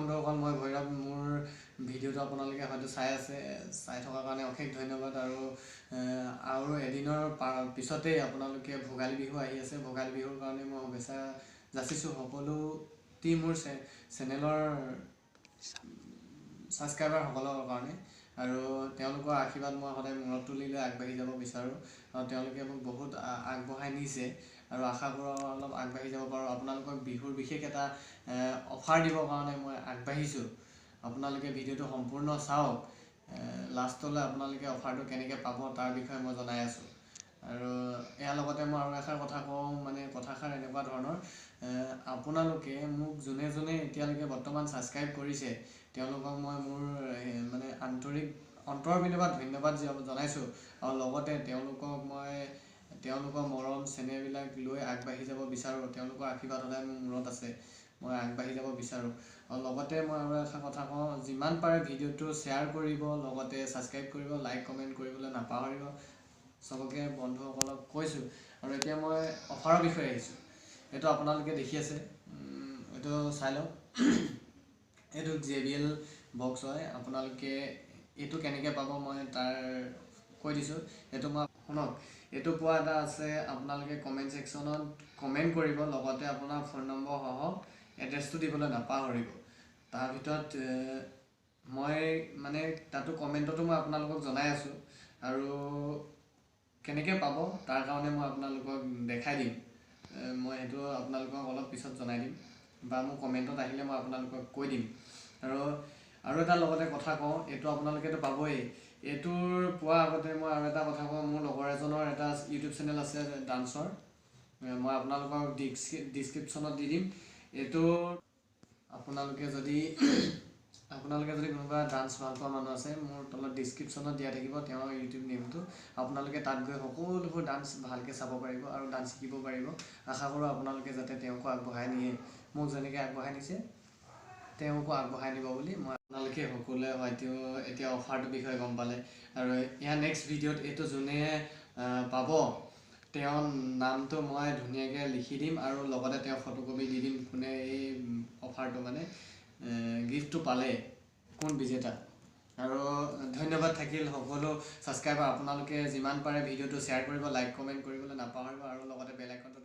বন্ধুসকল, মই ভৈৰৱ। মোৰ ভিডিঅ'টো আপোনালোকে হয়তো চাই থকাৰ কাৰণে অশেষ ধন্যবাদ। আৰু এদিনৰ পিছতেই আপোনালোকে ভোগালী বিহু আহি আছে। ভোগালী বিহুৰ কাৰণে মই শুভেচ্ছা যাচিছোঁ সকলোটি মোৰ চেনেলৰ ছাবস্ক্ৰাইবাৰসকলৰ কাৰণে। আৰু তেওঁলোকৰ আশীৰ্বাদ মই সদায় মূৰত তুলি লৈ আগবাঢ়ি যাব বিচাৰোঁ। আৰু তেওঁলোকে মোক বহুত আগবঢ়াই নিছে আৰু আশা কৰোঁ অলপ আগবাঢ়ি যাব পাৰোঁ। আপোনালোকক বিহুৰ বিশেষ এটা অফাৰ দিবৰ কাৰণে মই আগবাঢ়িছোঁ। আপোনালোকে ভিডিঅ'টো সম্পূৰ্ণ চাওক। লাষ্টলৈ আপোনালোকে অফাৰটো কেনেকৈ পাব তাৰ বিষয়ে মই জনাই আছোঁ। আৰু ইয়াৰ লগতে মই আৰু এষাৰ কথা কওঁ, মানে কথাষাৰ এনেকুৱা ধৰণৰ, আপোনালোকে মোক যোনে এতিয়ালৈকে বৰ্তমান ছাবস্ক্ৰাইব কৰিছে তেওঁলোকক মই মোৰ মানে আন্তৰিক অন্তৰৰ পিনৰ পৰা ধন্যবাদ জনাইছোঁ। আৰু লগতে তেওঁলোকৰ মৰম চেনেহবিলাক লৈ আগবাঢ়ি যাব বিচাৰোঁ। তেওঁলোকৰ আশীৰ্বাদ সদায় মোৰ মূৰত আছে, মই আগবাঢ়ি যাব বিচাৰোঁ। আৰু লগতে মই আৰু এটা কথা কওঁ, যিমান পাৰে ভিডিঅ'টো শ্বেয়াৰ কৰিব, লগতে ছাবস্ক্ৰাইব কৰিব, লাইক কমেণ্ট কৰিবলৈ নাপাহৰিব। চবকে বন্ধুসকলক কৈছোঁ। আৰু এতিয়া মই অফাৰৰ বিষয়ে আহিছোঁ। এইটো আপোনালোকে দেখি আছে, এইটো চাই লওক। এইটো JBL বক্স হয়। আপোনালোকে এইটো কেনেকৈ পাব মই তাৰ কৈ দিছোঁ। এইটো মই শুনক, এইটো পোৱা এটা আছে। আপোনালোকে কমেণ্ট ছেকশ্যনত কমেণ্ট কৰিব, লগতে আপোনাৰ ফোন নম্বৰ সহ এড্ৰেছটো দিবলৈ নাপাহৰিব। তাৰ ভিতৰত মই মানে তাতো কমেণ্টতো মই আপোনালোকক জনাই আছোঁ। আৰু কেনেকৈ পাব তাৰ কাৰণে মই আপোনালোকক দেখাই দিম। মই সেইটো আপোনালোকক অলপ পিছত জনাই দিম, বা মোৰ কমেণ্টত আহিলে মই আপোনালোকক কৈ দিম। আৰু এটা লগতে কথা কওঁ, এইটো আপোনালোকেতো পাবই। এইটোৰ পোৱাৰ আগতে মই আৰু এটা কথা কওঁ, মোৰ লগৰ এজনৰ এটা ইউটিউব চেনেল আছে ডান্সৰ। মই আপোনালোকক ডিছক্ৰিপশ্যনত দি দিম। এইটো আপোনালোকে যদি কোনোবা ডান্স ভাল পোৱা মানুহ আছে, মোৰ তলত ডিছক্ৰিপশ্যনত দিয়া থাকিব তেওঁৰ ইউটিউব নেমটো। আপোনালোকে তাত গৈ সকলোবোৰ ডান্স ভালকৈ চাব পাৰিব আৰু ডান্স শিকিব পাৰিব। আশা কৰোঁ আপোনালোকে যাতে তেওঁকো আগবঢ়াই নিয়ে, মোক যেনেকৈ আগবঢ়াই নিছে তেওঁকো আগবঢ়াই নিব বুলি। আপোনালোকে সকলোৱে হয়তো এতিয়া অফাৰটোৰ বিষয়ে গম পালে। আৰু ইয়াৰ নেক্সট ভিডিঅ'ত এইটো যোনে পাব তেওঁৰ নামটো মই ধুনীয়াকৈ লিখি দিম, আৰু লগতে তেওঁ ফটোকপি দি দিম কোনে এই অফাৰটো মানে গিফ্টটো পালে, কোন বিজেতা। আৰু ধন্যবাদ থাকিল সকলো ছাবস্ক্ৰাইবাৰ। আপোনালোকে যিমান পাৰে ভিডিঅ'টো শ্বেয়াৰ কৰিব, লাইক কমেণ্ট কৰিবলৈ নাপাহৰিব, আৰু লগতে বেল আইকনটো